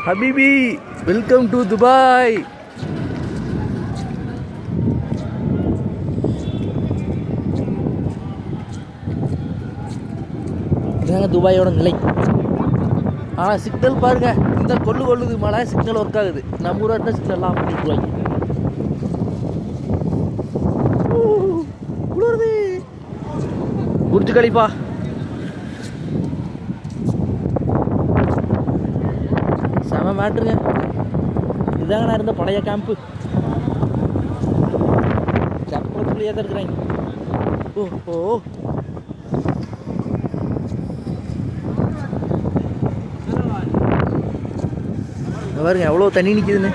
ஹபீபி welcome to Dubai. இதாங்க துபாயோட நிலை. ஆனால் சிக்னல் பாருங்க, இந்த கொள்ளுது மழை, சிக்னல் ஒர்க் ஆகுது. நம்ம ஊராட்ட சிக்னல்லாம் பண்ணிக்குவாங்க. புர்ஜ் கலிஃபா செம மேட்ருங்க. இதுதாங்க நான் இருந்த பழைய கேம்ப்பு. செப்பத்துக்குள்ளேயே தான் இருக்கிறாங்க. ஓ பாருங்க எவ்வளோ தண்ணி நிற்கிதுன்னு.